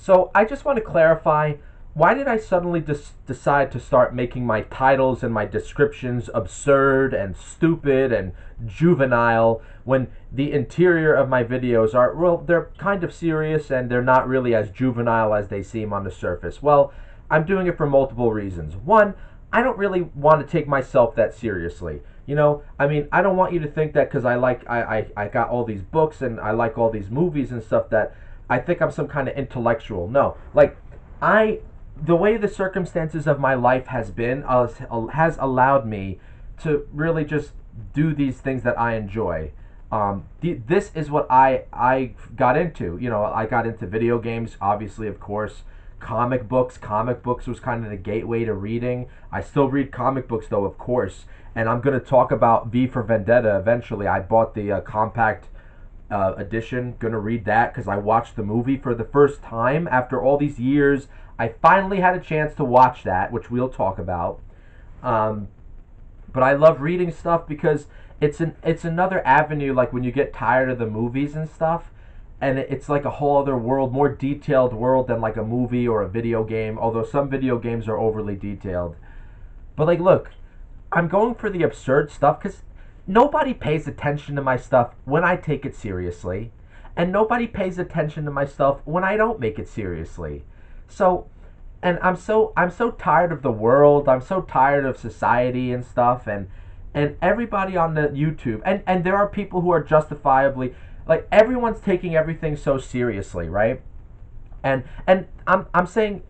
So I just want to clarify, why did I suddenly decide to start making my titles and my descriptions absurd and stupid and juvenile when the interior of my videos are, well, they're kind of serious and they're not really as juvenile as they seem on the surface? Well, I'm doing it for multiple reasons. One, I don't really want to take myself that seriously. I mean, I don't want you to think that because I got all these books and I like all these movies and stuff that I think I'm some kind of intellectual. No, like I the way the circumstances of my life has allowed me to really just do these things that I enjoy. This is what I got into. I got into video games, obviously, of course. Comic books. Comic books was kind of the gateway to reading. I still read comic books, though, of course. And I'm going to talk about V for Vendetta eventually. I bought the compact edition. Gonna read that because I watched the movie for the first time after all these years. I finally had a chance to watch that, which we'll talk about. But I love reading stuff because it's another avenue. Like when you get tired of the movies and stuff, and it's like a whole other world, more detailed world than like a movie or a video game. Although some video games are overly detailed. But like, look, I'm going for the absurd stuff because nobody pays attention to my stuff when I take it seriously, and nobody pays attention to my stuff when I don't make it seriously. So, and I'm so tired of the world. I'm so tired of society and stuff, and everybody on the YouTube, and there are people who are justifiably, like, everyone's taking everything so seriously, right? And I'm saying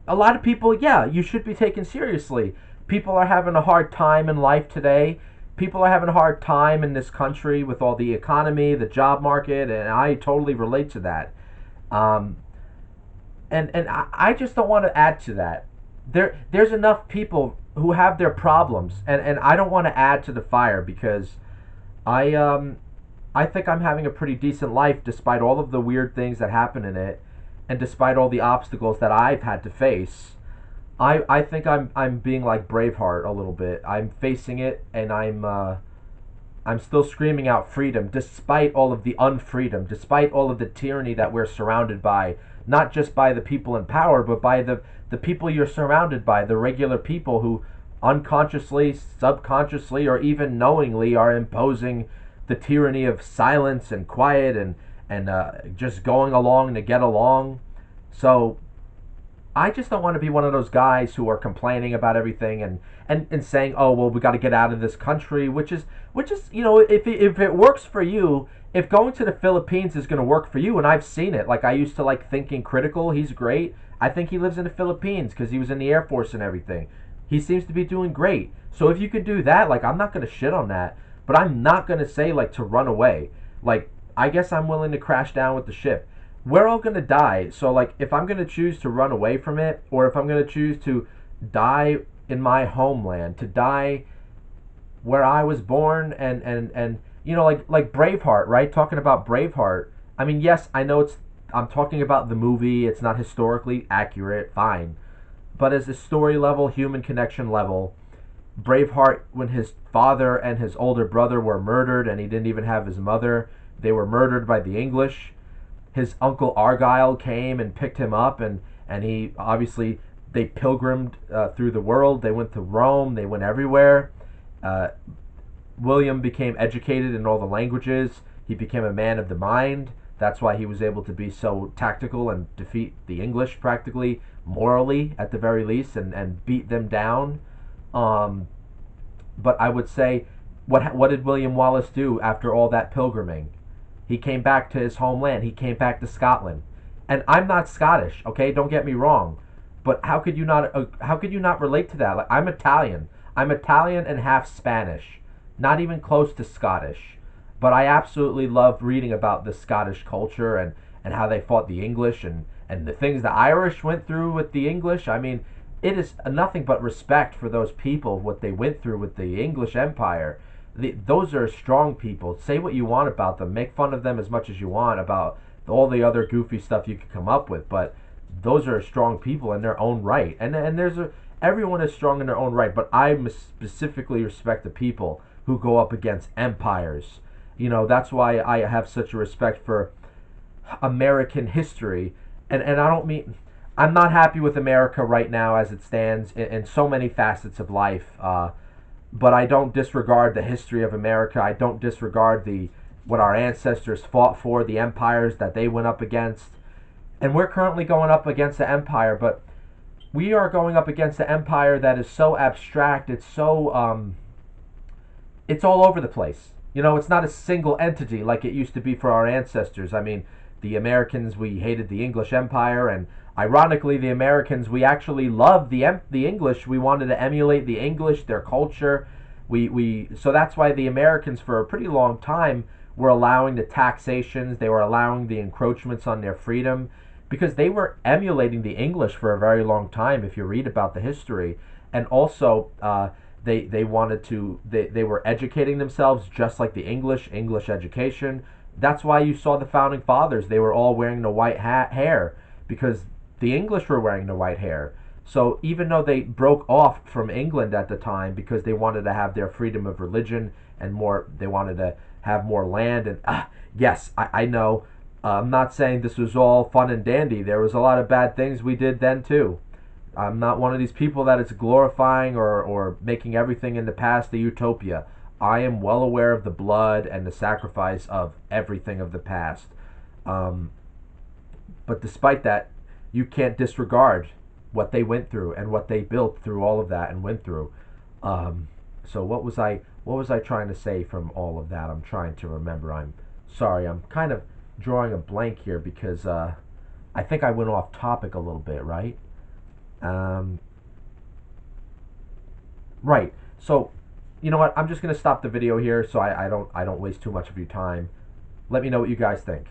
a lot of people, yeah, you should be taken seriously. People are having a hard time in life today. People are having a hard time in this country with all the economy, the job market, and I totally relate to that. Um, and I just don't want to add to that. There's enough people who have their problems, and I don't want to add to the fire because I think I'm having a pretty decent life despite all of the weird things that happen in it, and despite all the obstacles that I've had to face. I think I'm being like Braveheart a little bit. I'm facing it, and I'm still screaming out freedom despite all of the unfreedom, despite all of the tyranny that we're surrounded by, not just by the people in power, but by the people you're surrounded by, the regular people who unconsciously, subconsciously, or even knowingly are imposing the tyranny of silence and quiet and just going along to get along. So I just don't want to be one of those guys who are complaining about everything and saying, oh, well, we got to get out of this country, which is if it works for you, if going to the Philippines is going to work for you, and I've seen it. Like, I used to like Thinking Critical. He's great. I think he lives in the Philippines because he was in the Air Force and everything. He seems to be doing great. So if you could do that, like, I'm not going to shit on that, but I'm not going to say, like, to run away. Like, I guess I'm willing to crash down with the ship. We're all going to die. So, like, if I'm going to choose to run away from it, or if I'm going to choose to die in my homeland, to die where I was born, and like Braveheart, right? Talking about Braveheart. I mean, yes, I know I'm talking about the movie. It's not historically accurate, fine. But as a story level, human connection level, Braveheart, when his father and his older brother were murdered, and he didn't even have his mother, they were murdered by the English. His uncle Argyle came and picked him up, and he obviously, they pilgrimed through the world. They went to Rome. They went everywhere. Uh, William became educated in all the languages. He became a man of the mind. That's why he was able to be so tactical and defeat the English practically morally, at the very least, and beat them down. But I would say, what did William Wallace do after all that pilgriming? He came back to his homeland. He came back to Scotland. And I'm not Scottish, okay? Don't get me wrong. But how could you not relate to that? Like, I'm Italian. I'm Italian and half Spanish. Not even close to Scottish. But I absolutely love reading about the Scottish culture and how they fought the English and the things the Irish went through with the English. I mean, it is nothing but respect for those people, what they went through with the English Empire. Those are strong people. Say what you want about them. Make fun of them as much as you want about all the other goofy stuff you could come up with. But those are strong people in their own right. And everyone is strong in their own right. But I specifically respect the people who go up against empires. That's why I have such a respect for American history and I don't mean, I'm not happy with America right now as it stands in so many facets of life. But I don't disregard the history of America. I don't disregard the what our ancestors fought for, the empires that they went up against. And we're currently going up against an empire, but we are going up against an empire that is so abstract. It's all over the place. You know, it's not a single entity like it used to be for our ancestors. I mean, the Americans, we hated the English Empire, and ironically, the Americans, we actually loved the English. We wanted to emulate the English, their culture. So that's why the Americans, for a pretty long time, were allowing the taxations. They were allowing the encroachments on their freedom because they were emulating the English for a very long time. If you read about the history, and also they wanted to they were educating themselves just like the English education. That's why you saw the founding fathers, they were all wearing the white hair because the English were wearing the white hair. So even though they broke off from England at the time because they wanted to have their freedom of religion and more, they wanted to have more land. And yes, I know, I'm not saying this was all fun and dandy. There was a lot of bad things we did then too. I'm not one of these people that is glorifying or making everything in the past a utopia. I am well aware of the blood and the sacrifice of everything of the past. Um, but despite that, you can't disregard what they went through and what they built through all of that and went through. So what was I trying to say from all of that? I'm trying to remember. I'm sorry. I'm kind of drawing a blank here because I think I went off topic a little bit, right? Um, right. So, you know what? I'm just gonna stop the video here so I don't waste too much of your time. Let me know what you guys think.